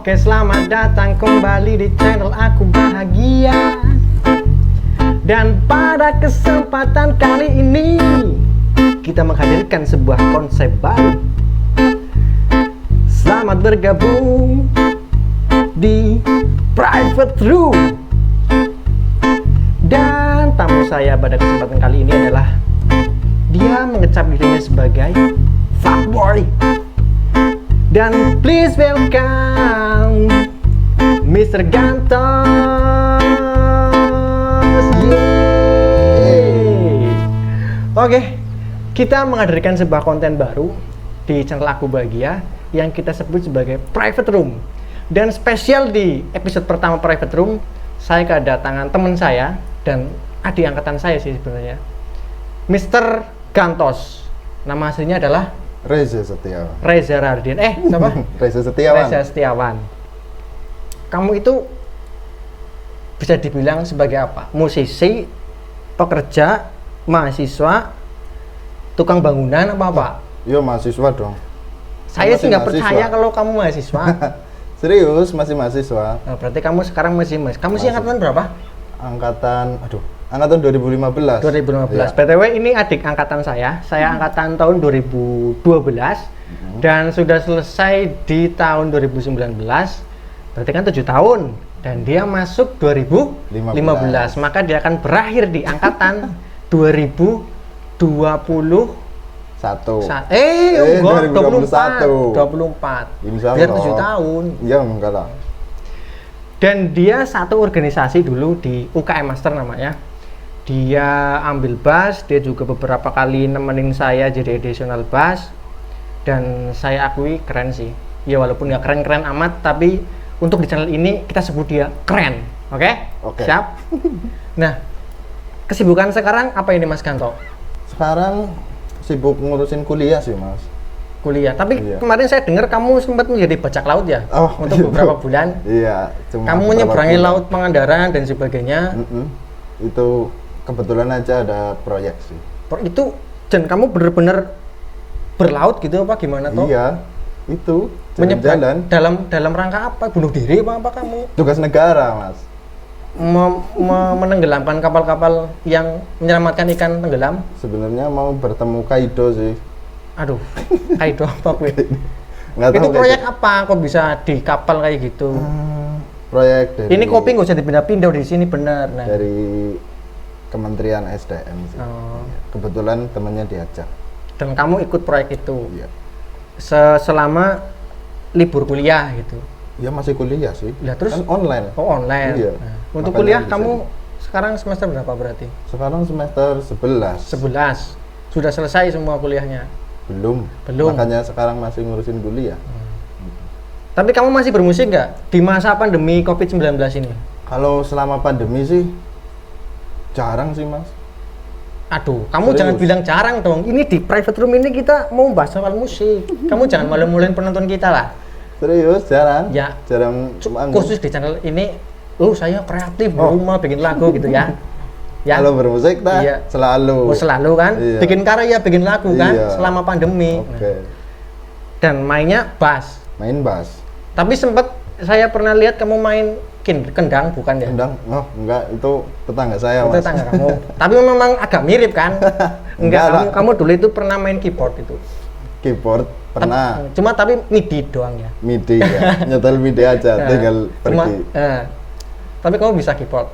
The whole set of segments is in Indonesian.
Oke, selamat datang kembali di channel Aku Bahagia. Dan pada kesempatan kali ini kita menghadirkan sebuah konsep baru. Selamat bergabung di Private Room. Dan tamu saya pada kesempatan kali ini adalah dia mengecap dirinya sebagai fuckboy. Dan please welcome Mr. Gantos. Yeay. Oke, kita menghadirkan sebuah konten baru di channel Aku Bahagia yang kita sebut sebagai Private Room. Dan spesial di episode pertama Private Room, saya kedatangan teman saya dan adik angkatan saya sih sebenarnya, Mr. Gantos. Nama aslinya adalah Reza Setiawan. Reza Rardian. Siapa? Reza Setiawan. Reza Setiawan. Kamu itu bisa dibilang sebagai apa? Musisi, pekerja, mahasiswa, tukang bangunan apa? Yo, mahasiswa dong. Saya sih nggak mahasiswa. percaya kalau kamu mahasiswa. Serius, masih mahasiswa. Nah, berarti kamu sekarang masih kamu sih angkatan berapa? Angkatan 2015. 2015. Iya. BTW ini adik angkatan saya. Saya angkatan tahun 2012 dan sudah selesai di tahun 2019. Berarti kan 7 tahun. Dan dia masuk 2015. Maka dia akan berakhir di angkatan 2021. Enggak, 24. Insya Biar Allah. 7 tahun. Iya, enggak lah. Dan dia satu organisasi dulu di UKM Master namanya. Dia ambil bass, dia juga beberapa kali nemenin saya jadi additional bass. Dan saya akui keren sih. Ya walaupun nggak keren-keren amat, tapi untuk di channel ini kita sebut dia keren. Oke? Oke. Siap? Nah, kesibukan sekarang apa ini Mas Ganto? Sekarang sibuk ngurusin kuliah sih, Mas. Kuliah. Tapi Iya. kemarin saya dengar kamu sempat menjadi bajak laut ya? Oh, untuk beberapa bulan. Iya, cuma Kamu beberapa menyeberangi bulan. laut Pangandaran dan sebagainya. Itu kebetulan aja ada proyek sih. Itu dan kamu bener-bener berlaut gitu apa gimana toh? Iya, itu Menyeberang jalan-jalan. dalam rangka apa? Bunuh diri apa kamu? Tugas negara, Mas. Menenggelamkan kapal-kapal yang menyelamatkan ikan tenggelam? Sebenarnya mau bertemu Kaido sih. Aduh, Kaido apa gue? Nggak Itu tahu proyek Kaido. apa? Kok bisa di kapal kayak gitu? Proyek dari Ini kopi nggak usah dipindah-pindah di sini bener. Nah. dari Kementerian SDM sih. Oh. Kebetulan temannya diajak. Dan kamu ikut proyek itu Iya. selama libur kuliah gitu. Ya masih kuliah sih. Lah, terus? Kan online. Oh online. Iya. Nah, untuk Makanya kuliah bisa kamu sekarang semester berapa berarti? Sekarang semester 11. 11. Sudah selesai semua kuliahnya. Belum. Belum. Makanya sekarang masih ngurusin kuliah. Tapi kamu masih bermusik nggak di masa pandemi COVID-19 ini? Kalau selama pandemi sih jarang sih, Mas. Aduh, kamu Serius? jangan bilang jarang dong. Ini di private room ini kita mau bahas soal musik. Kamu jangan malu-maluin penonton kita lah. Serius, jarang. Ya. Jarang manggung. Khusus di channel ini, saya kreatif di rumah bikin lagu gitu ya. Ya. Kalau bermusik Iya. selalu. Selalu kan, Iya. bikin karya, bikin lagu kan, Iya. selama pandemi. Oke. Nah, dan mainnya bass. Main bass. Tapi sempat saya pernah lihat kamu main kendang, bukan ya? Kendang? Oh, enggak, itu tetangga saya, Itu Mas. tetangga kamu. Tapi memang agak mirip kan? Enggak lah. kamu dulu itu pernah main keyboard itu. Keyboard pernah. Cuma tapi MIDI doang ya. MIDI ya. Nyetel MIDI aja, Nah, tinggal cuma, pergi. tapi kamu bisa keyboard.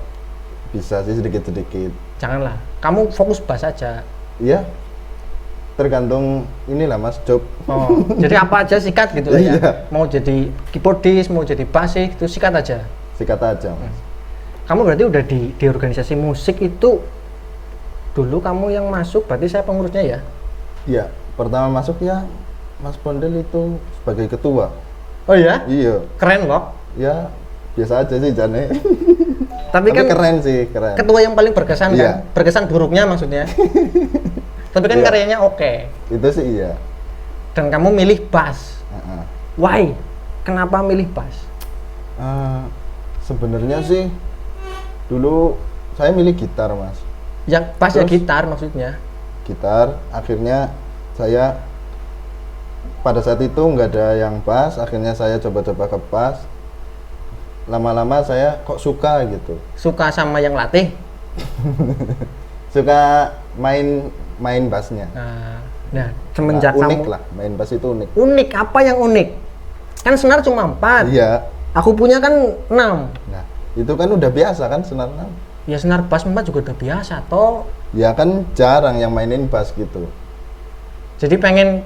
Bisa sih sedikit-sedikit. Janganlah. Kamu fokus bass aja. Iya. Tergantung inilah, Mas, job. Oh, jadi apa aja sikat gitu lah ya. Iya. Mau jadi keyboardis, mau jadi bassist, itu sikat aja. Sikat aja, Mas. Kamu berarti udah di organisasi musik itu dulu kamu yang masuk, berarti saya pengurusnya ya? Iya, pertama masuk ya Mas Pondel itu sebagai ketua. Oh iya? Iya. Keren loh. Ya, biasa aja sih Jane. Tapi kan keren sih, keren. ketua yang paling berkesan Iya. kan? Berkesan buruknya maksudnya. Tapi kan Iya. karyanya oke. Itu sih iya. Dan kamu milih bass. Heeh. Why? Kenapa milih bass? Sebenarnya sih dulu saya milih gitar, Mas. Yang bass ya Terus? gitar maksudnya. Gitar, akhirnya saya pada saat itu nggak ada yang bass, akhirnya saya coba-coba ke bass, lama-lama saya kok suka gitu. Suka sama yang latih? Suka main bassnya. Nah, semenjak unik kamu lah, main bass itu unik. unik, apa yang unik? Kan senar cuma 4. Iya. Aku punya kan 6. Nah, itu kan udah biasa kan senar 6. Ya senar bass 4 juga udah biasa toh. Ya kan jarang yang mainin bass gitu. Jadi pengen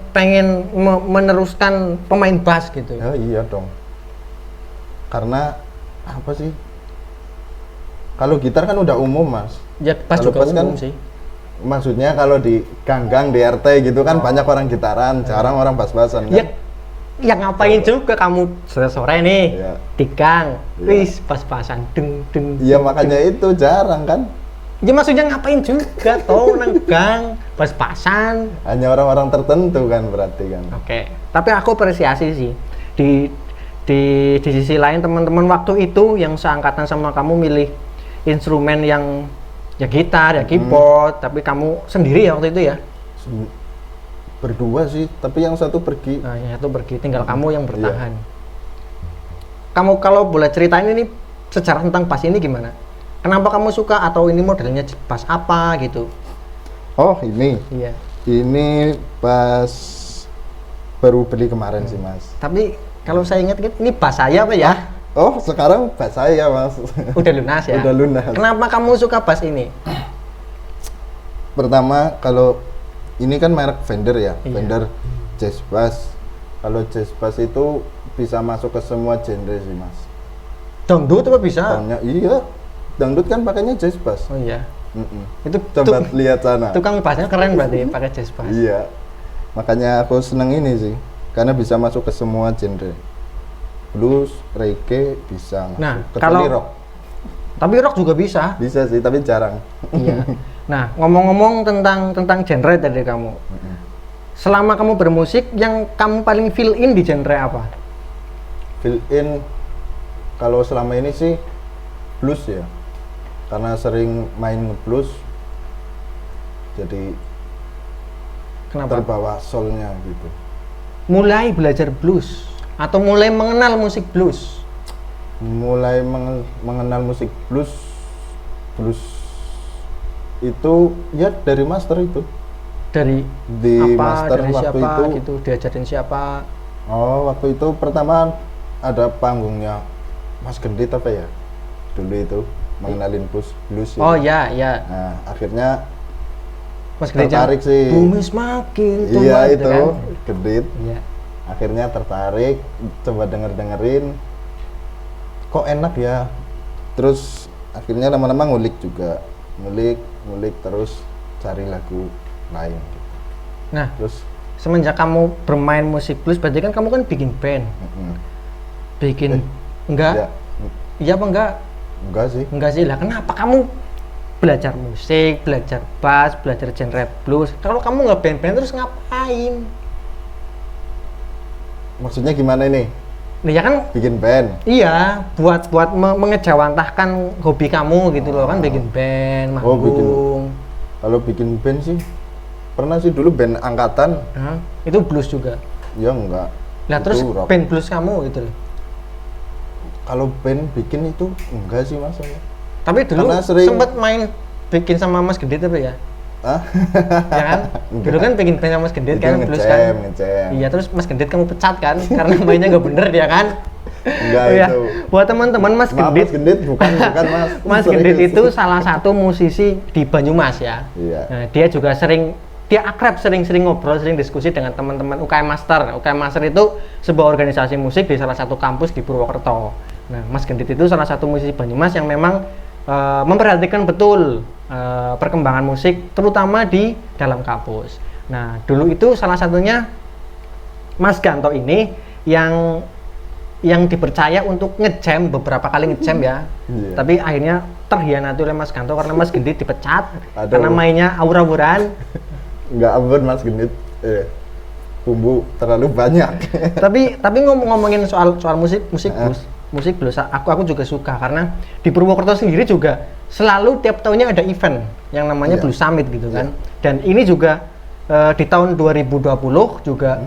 meneruskan pemain bass gitu. Ya iya dong. Karena apa sih? Kalau gitar kan udah umum, Mas. Ya bass Kalau juga bass umum kan sih. Maksudnya kalau di ganggang, di RT gitu kan banyak orang gitaran, jarang orang bass-bassan kan. Ya ngapain juga kamu sore-sore nih Iya. di gang, Iya. wis pas-pasan deng deng. Iya makanya itu jarang kan. Ya maksudnya ngapain juga toh nang gang pas-pasan. Hanya orang-orang tertentu kan berarti kan. Oke. Tapi aku apresiasi sih di sisi lain teman-teman waktu itu yang seangkatan sama kamu milih instrumen yang ya gitar, ya keyboard, tapi kamu sendiri ya waktu itu ya. Berdua sih, tapi yang satu pergi. Nah, yang satu pergi, tinggal kamu yang bertahan. Kamu kalau boleh ceritain ini sejarah tentang bass ini gimana? Kenapa kamu suka atau ini modelnya bass apa gitu? Oh ini, Iya. ini pas baru beli kemarin sih Mas. Tapi kalau saya ingat ini bass saya apa ya? Oh sekarang bass saya Mas. Udah lunas ya? Udah lunas. Kenapa kamu suka bass ini? Pertama kalau ini kan merek Fender ya, Iya. Fender Jazz Bass. Kalau Jazz Bass itu bisa masuk ke semua genre sih Mas. Dangdut apa bisa? Soalnya iya, dangdut kan pakainya Jazz Bass. Oh iya. Mm-mm. Itu Coba lihat sana. tukang bassnya keren berarti pakai jazz bass. Iya, makanya aku seneng ini sih, karena bisa masuk ke semua genre. Blues, reggae bisa masuk. Nah, Kecuali kalau- rock Tapi rock juga bisa. bisa sih, tapi jarang. Iya. Nah, ngomong-ngomong tentang genre tadi kamu. Selama kamu bermusik, yang kamu paling feel in di genre apa? Fill in kalau selama ini sih blues ya, karena sering main blues, jadi Kenapa? terbawa soulnya gitu. Mulai belajar blues atau mulai mengenal musik blues? Mulai mengenal musik blues, blues itu ya dari master itu. Dari Di apa? master Dari waktu siapa itu. gitu? Diajarin siapa? Oh, waktu itu pertama ada panggungnya Mas Gendit apa ya? Dulu itu mengenalin blues ya. Oh ya, ya. Nah, akhirnya Mas Gereja. tertarik sih. Bumi semakin Iya tumbuh, itu, kan? Gendit. Iya. Akhirnya tertarik, coba dengerin. Kok enak ya? Terus akhirnya lama-lama ngulik juga. Ngulik terus cari lagu lain gitu. Nah, Terus semenjak kamu bermain musik blues, berarti kan kamu kan bikin band, bikin enggak? ya, Iya apa enggak? enggak sih. Enggak sih lah. Kenapa kamu belajar musik, belajar bass, belajar genre blues? Kalau kamu nggak band-band terus ngapain? Maksudnya gimana ini? Nah ya kan, Bikin band. iya, buat mengejawantahkan hobi kamu gitu loh kan, bikin band, Oh, bikin. manggung. Kalau bikin band sih pernah sih dulu band angkatan. Hah? Itu blues juga. Ya enggak. Nah Itu terus rock. band blues kamu gitu loh. Kalau band bikin itu enggak sih Mas saya. Tapi dulu Karena sering- sempat main bikin sama Mas Gendit apa ya? Hah? Ya kan? Dulu kan bikin band sama Mas Gendit Itu kan, blues kan? ngecem. Iya, terus Mas Gendit kamu pecat kan? Karena mainnya nggak bener dia kan? Enggak Oh ya, itu. buat teman-teman Mas Maaf, Gendit, Mas Gendit bukan Mas. Mas Gendit itu salah satu musisi di Banyumas ya. Iya. Nah, dia juga dia akrab sering-sering ngobrol, sering diskusi dengan teman-teman UKM Master. UKM Master itu sebuah organisasi musik di salah satu kampus di Purwokerto. Nah, Mas Gendit itu salah satu musisi Banyumas yang memang memperhatikan betul perkembangan musik, terutama di dalam kampus. Nah, dulu itu salah satunya Mas Ganto ini yang dipercaya untuk ngejam beberapa kali ngejam ya. Iya. Tapi akhirnya terhianati oleh Mas Ganto karena Mas Gendit dipecat. Aduh. Karena mainnya aura-auran. Enggak ampun Mas Gendit. Bumbu terlalu banyak. tapi ngomongin soal musik Ah. blues aku juga suka karena di Purwokerto sendiri juga selalu tiap tahunnya ada event yang namanya Iya. Blues Summit gitu kan. Iya. Dan ini juga di tahun 2020 juga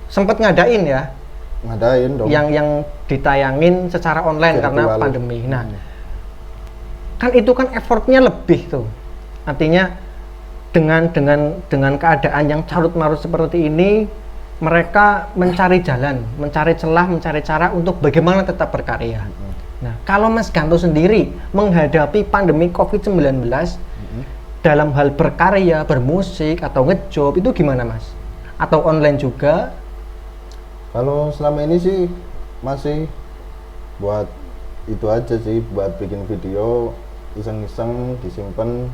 sempat ngadain ya ngadain dong. yang ditayangin secara online karena Virtual. pandemi. Nah, kan itu kan effortnya lebih tuh. Artinya dengan keadaan yang carut marut seperti ini, mereka mencari jalan, mencari celah, mencari cara untuk bagaimana tetap berkarya. Nah, kalau Mas Ganto sendiri menghadapi pandemi COVID-19 dalam hal berkarya, bermusik atau ngejob itu gimana, Mas? Atau online juga? Kalau selama ini sih masih buat itu aja sih, buat bikin video iseng-iseng, disimpan,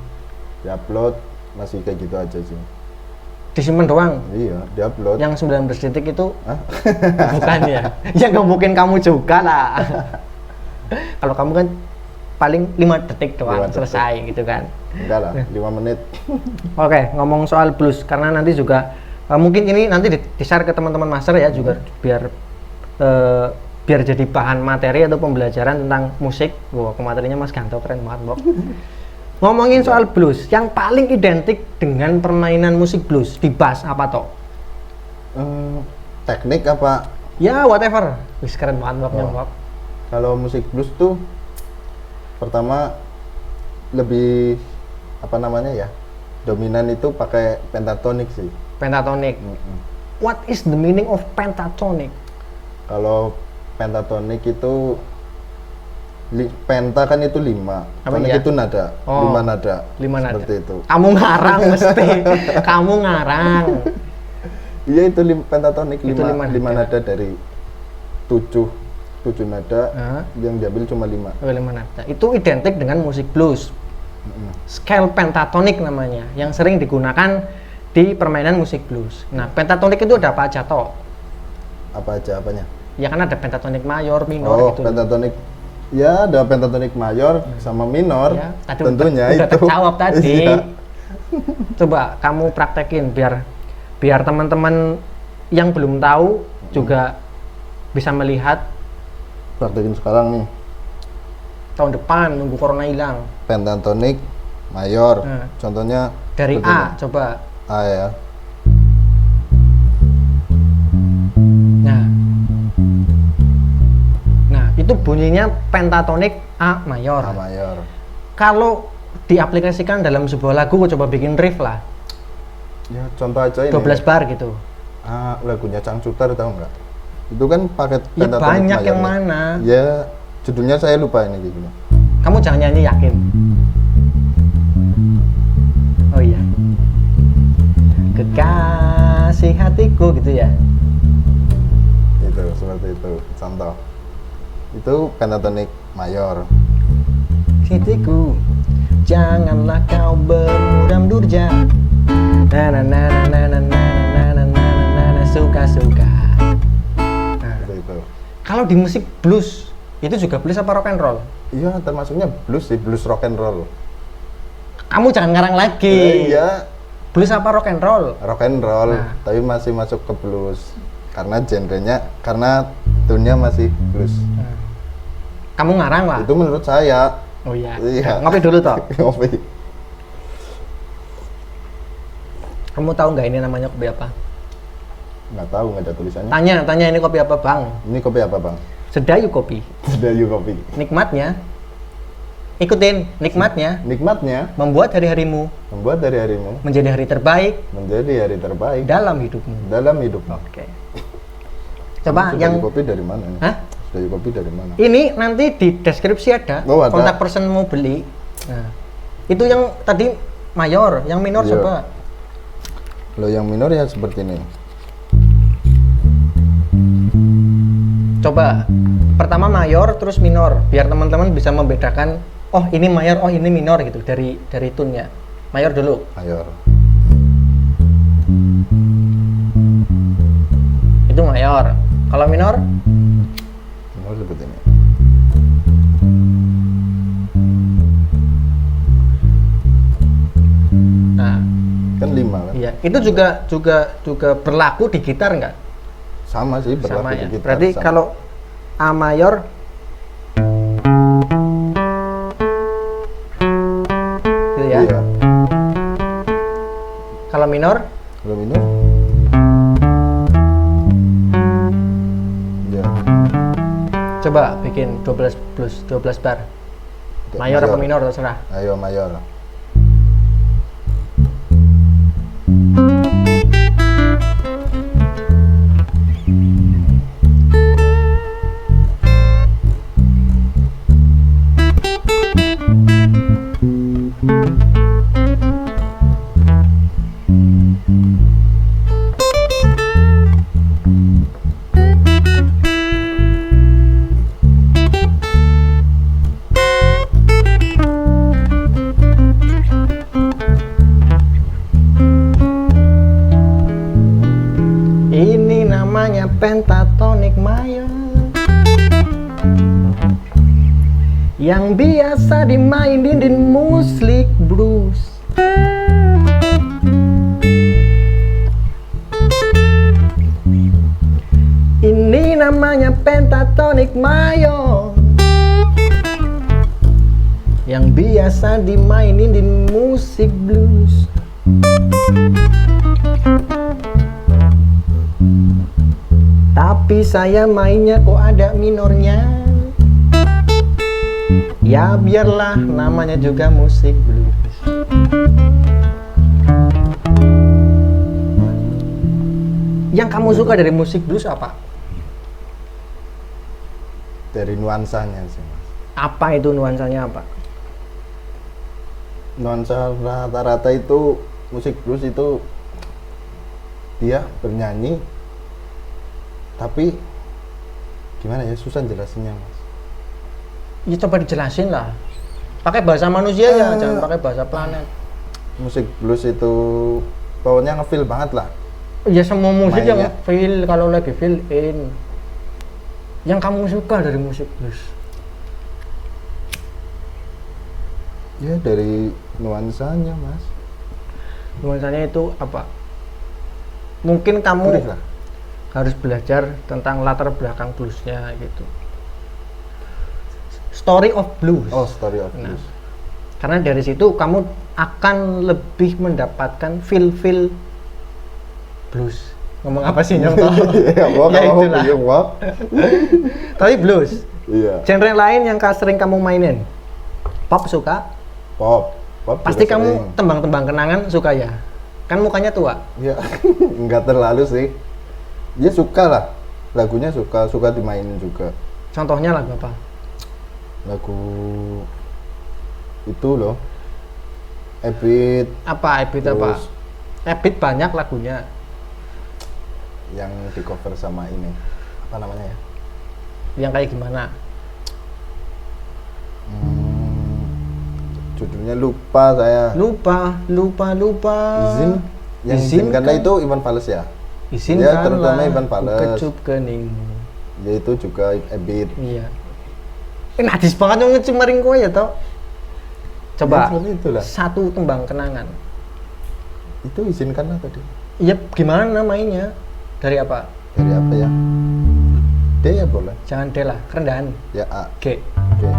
diupload, masih kayak gitu aja sih. Disimpan doang? Iya, diupload. Yang 19 detik itu Hah? bukan ya? Ya nggak mungkin kamu juga lah. Kalau kamu kan paling 5 detik doang 5 detik. selesai gitu kan. Enggak lah, 5 menit. Oke, ngomong soal blues karena nanti juga mungkin ini nanti di-share ke teman-teman master ya juga biar jadi bahan materi atau pembelajaran tentang musik. Wah, materinya Mas Ganto keren banget, Bob. Ngomongin soal blues, yang paling identik dengan permainan musik blues di bass apa toh? Teknik apa? Ya, whatever. Wis keren banget Bobnya, Oh. Bob. Kalau musik blues tuh pertama lebih apa namanya ya? Dominan itu pakai pentatonic sih. Pentatonic. What is the meaning of pentatonic? Kalau pentatonic itu penta kan itu 5, Apa tonic iya? itu nada, Oh, 5 nada. 5 nada. Seperti itu. Kamu ngarang mesti. Kamu ngarang. Iya itu pentatonic Itu 5 5 nada. nada dari 7 nada Hah? yang diambil cuma 5. 5 nada. Itu identik dengan musik blues. Scale pentatonic namanya, yang sering digunakan di permainan musik blues. Nah, pentatonic itu ada apa aja toh? Apa aja apanya? Ya kan ada pentatonic mayor, minor Oh, gitu. pentatonic. Ya, ada pentatonic mayor sama minor. Ya, tadi tentunya udah itu. terjawab tadi. Iya. Coba kamu praktekin biar teman-teman yang belum tahu juga bisa melihat Praktekin sekarang nih. tahun depan nunggu corona hilang. Pentatonic mayor. Nah. Contohnya Dari seperti A ini. coba. A ya. Nah. Nah, itu bunyinya pentatonic A mayor. A mayor. Kalau diaplikasikan dalam sebuah lagu, coba bikin riff lah. Ya, contoh aja ini. 12 bar gitu. Ah, lagunya Cangcuter tahu nggak? Itu kan pakai Ya pentatonic banyak yang mayor. mana. Ya, judulnya saya lupa ini gitu. Kamu jangan nyanyi yakin. Oh iya. Kekasih hatiku gitu ya. Itu seperti itu contoh. Itu pentatonic mayor. Hatiku, janganlah kau bermuram durja. Na na na na na na na na na na suka-suka. Nah, Itu. kalau di musik blues itu juga blues apa rock and roll? Iya, termasuknya blues sih, blues rock and roll. Kamu jangan ngarang lagi. Iya, Blues apa rock and roll? rock and roll, Nah. tapi masih masuk ke blues. Karena genrenya, karena tune-nya masih blues. Kamu ngarang lah. Itu menurut saya. Oh iya. Iya. Ngopi dulu toh. Ngopi. Kamu tahu nggak ini namanya kopi apa? Nggak tahu, nggak ada tulisannya. Tanya ini kopi apa bang? Ini kopi apa, Bang? Sedayu kopi. Sedayu kopi. Nikmatnya, ikutin nikmatnya Nikmatnya membuat hari-harimu membuat dari harimu menjadi hari terbaik menjadi hari terbaik dalam hidupmu. dalam hidupmu. Oke. Coba Sedayu yang kopi dari mana nih? Hah? Sedayu kopi dari mana? Ini nanti di deskripsi ada, Oh, ada. kontak person mau beli. Nah, itu yang tadi mayor, yang minor Iya. coba. Kalau yang minor ya seperti ini. Coba pertama mayor terus minor biar teman-teman bisa membedakan oh ini mayor oh ini minor gitu dari tune-nya. Mayor dulu. Mayor. Itu mayor. Kalau minor Minor seperti ini. nah, Kan 5 kan? iya, itu juga berlaku di gitar nggak? Sama sih berlaku Sama di ya. gitar. Berarti sama. kalau A mayor gitu ya. Iya. Kalau minor Kalau minor Coba bikin 12 blues, 12 bar. Oke, Mayor apa minor terserah. Ayo mayor. Ini namanya pentatonic mayor, yang biasa dimainin di musik blues. Ini namanya pentatonic mayor, yang biasa dimainin di musik blues. Tapi saya mainnya kok ada minornya. Ya biarlah, namanya juga musik blues. Yang kamu suka dari musik blues apa? Dari nuansanya sih mas. Apa itu nuansanya apa? Nuansa rata-rata itu musik blues itu dia bernyanyi, tapi gimana ya, susah jelasinnya mas. Ya coba dijelasin lah. Pakai bahasa manusia ya, jangan pakai bahasa planet. Musik blues itu pokoknya ngefeel banget lah. Ya semua musik yang Mainnya. feel, kalau lagi feel in. Yang kamu suka dari musik blues? Ya dari nuansanya mas. Nuansanya itu apa? Mungkin kamu Gurih lah. harus belajar tentang latar belakang bluesnya gitu. Story of blues. Oh, story of Nah, blues. karena dari situ kamu akan lebih mendapatkan feel blues. Ngomong apa sih nyong toh? Ya, Ya itulah. itulah. Tapi blues. Iya. Genre lain yang sering kamu mainin? Pop suka? Pop. Pop Pasti juga kamu sering. tembang-tembang kenangan suka ya? Kan mukanya tua. Ya, nggak terlalu sih. Dia suka lah. Lagunya suka dimainin juga. Contohnya lagu apa? Lagu itu loh. Ebit Apa? Ebit apa? terus Ebit banyak lagunya. yang di cover sama ini. Apa namanya ya? Yang kayak gimana? Judulnya lupa saya. Lupa. Izin. Yang izinkanlah itu Iwan Fals ya. Izinkanlah Ya, terutama Iwan Fals. kecup keningmu. Yaitu juga Ebit. Iya. Nadis banget yang ngecemarin kowe ya toh. Coba Ya, seperti itulah. satu tembang kenangan. Itu izinkanlah tadi. Iya, gimana mainnya? Dari apa? Dari apa ya? D ya boleh. Jangan D lah, kerendahan. Ya A. G. Oke.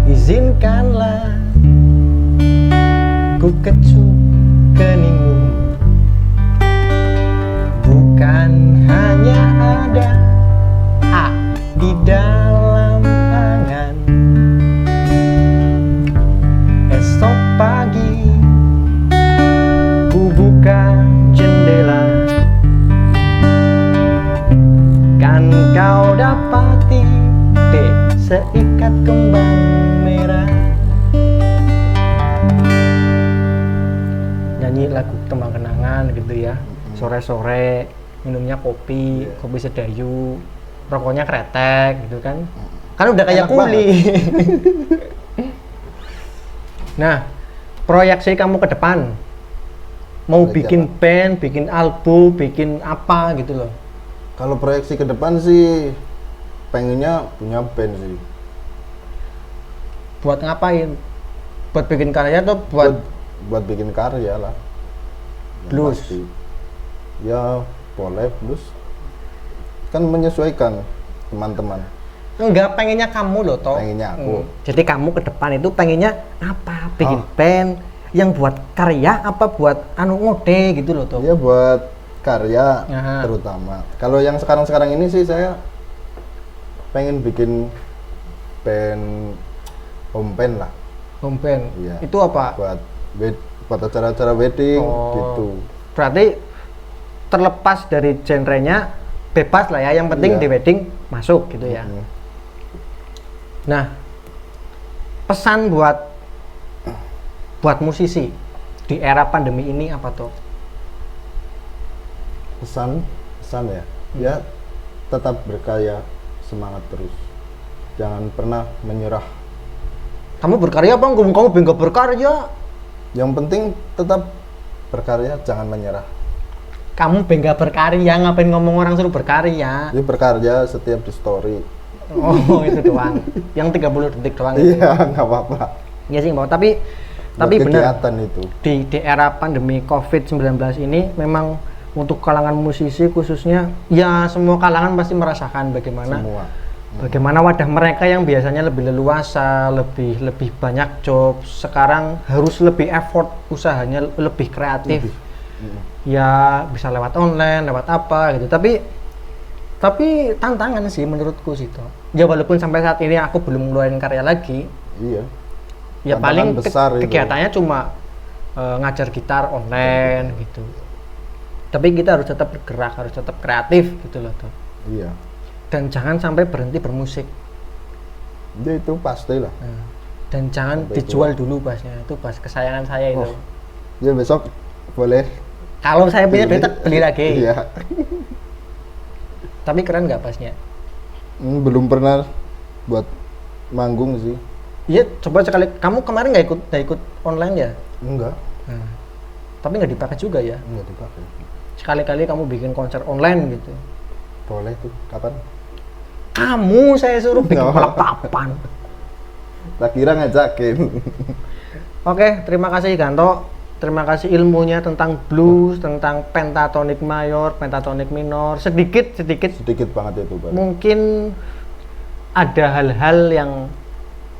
Izinkanlah ku kecup keningmu, bukan hanya ada A di dalam angan. Esok pagi ku buka jendela, kan kau dapati D seikat kembang merah. Nyanyi lagu tembang kenangan gitu ya. Sore-sore minumnya kopi, Iya. kopi sedayu, rokoknya kretek gitu kan. Kan udah kayak Enak kuli. Nah, proyeksi kamu ke depan mau Proyeksi bikin apa? band, bikin album, bikin apa gitu loh. Kalau proyeksi ke depan sih pengennya punya band sih. Buat ngapain? Buat bikin karya atau buat buat bikin karya lah. Yang blues? pasti. Ya boleh blues. Kan menyesuaikan teman-teman. Enggak, pengennya kamu loh toh. Pengennya aku. Jadi kamu ke depan itu pengennya apa? Bikin Oh. band yang buat karya apa buat anu ngode gitu loh toh. Dia buat karya Aha. terutama. Kalau yang sekarang-sekarang ini sih saya pengen bikin band home band lah. Home band. Iya. Itu apa? Buat acara-acara wedding Oh. gitu. Berarti terlepas dari genrenya bebas lah ya, yang penting Iya. di wedding masuk gitu ya. Mm. Nah, pesan buat musisi di era pandemi ini apa tuh? Pesan ya. Ya tetap berkarya, semangat terus. Jangan pernah menyerah. Kamu berkarya apa? Kamu bangga berkarya. Yang penting tetap berkarya, jangan menyerah. Kamu bangga berkarya, ngapain ngomong orang suruh berkarya? Jadi berkarya setiap di story. Oh, itu doang. Yang 30 detik doang itu. Iya, nggak apa-apa. Iya sih, Mbak. Tapi Buat benar. kegiatan itu. Di era pandemi COVID-19 ini memang untuk kalangan musisi khususnya, ya semua kalangan pasti merasakan bagaimana Semua. bagaimana wadah mereka yang biasanya lebih leluasa, lebih banyak job, sekarang harus lebih effort, usahanya lebih kreatif. Ya bisa lewat online, lewat apa gitu. Tapi tantangan sih menurutku sih toh. Ya walaupun sampai saat ini aku belum ngeluarin karya lagi, Iya. ya Tantangan paling besar itu. kegiatannya cuma ngajar gitar online gitu. Tapi kita harus tetap bergerak, harus tetap kreatif gitu loh toh. Iya. Dan jangan sampai berhenti bermusik. Ya itu pasti lah. Nah, dan jangan Sampai dijual dulu bassnya, itu bass kesayangan saya itu. Oh. Ya besok boleh. Kalau saya punya duit tak beli lagi. Iya. Tapi keren nggak bassnya? Belum pernah buat manggung sih. Iya, coba sekali. Kamu kemarin nggak ikut online ya? Enggak. Nah, tapi nggak dipakai juga ya. Enggak dipakai. Sekali-kali kamu bikin konser online gitu. Boleh tuh. Kapan? Kamu saya suruh bikin No. kapan? Tak kira ngajakin. Oke, terima kasih Ganto. Terima kasih ilmunya tentang blues, tentang pentatonik mayor, pentatonik minor. Sedikit Sedikit banget itu, Pak. mungkin ada hal-hal yang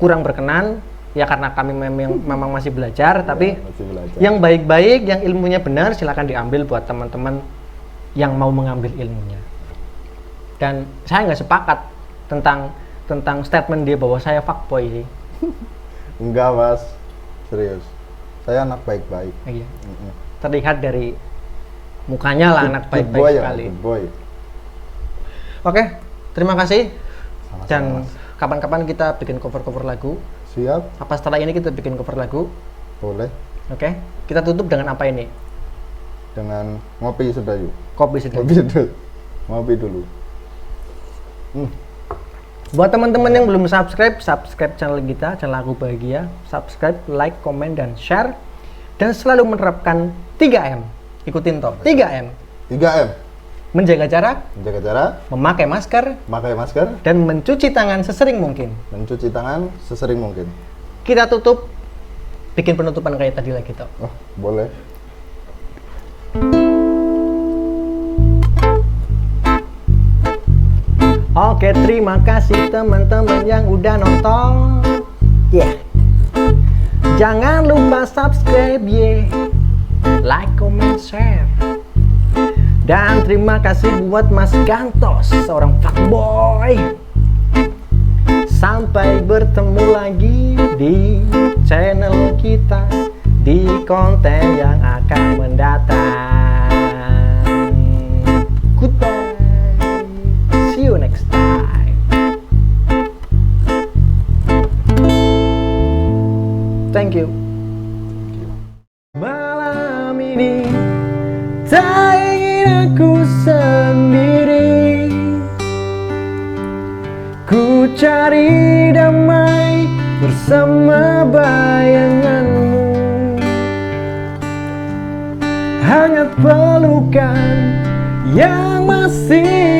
kurang berkenan ya karena kami memang masih belajar, tapi Masih belajar. yang baik-baik, yang ilmunya benar silakan diambil buat teman-teman yang mau mengambil ilmunya. Dan saya nggak sepakat tentang statement dia bahwa saya fuckboy sih. Enggak, Mas. Serius. Saya anak baik-baik. Iya. Mm-mm. Terlihat dari mukanya lah anak Good baik-baik boy ya, sekali. good boy. Oke, terima kasih. Sama-sama, Dan Mas. kapan-kapan kita bikin cover-cover lagu. Siap? Apa setelah ini kita bikin cover lagu? Boleh. Oke, kita tutup dengan apa ini? Dengan ngopi sudah yuk. Kopi sedikit. Ngopi dulu. Ngopi dulu. Buat teman-teman yang belum subscribe channel kita, channel Aku Bahagia. Subscribe, like, komen, dan share. Dan selalu menerapkan 3M. Ikutin toh, 3M. 3M. Menjaga jarak, Menjaga jarak, memakai masker, pakai masker, dan mencuci tangan sesering mungkin. mencuci tangan sesering mungkin. Kita tutup, bikin penutupan kayak tadi lagi toh. Oh, boleh. Oke, terima kasih teman-teman yang udah nonton. Jangan lupa subscribe, like, comment, share. Dan terima kasih buat Mas Gantos, seorang fuckboy. Sampai bertemu lagi di channel kita, di konten yang akan mendatang. Goodbye. See you next time. Thank you. Malam ini tak ingin aku sendiri. Ku cari damai bersama bayanganmu. Hangat pelukan yang masih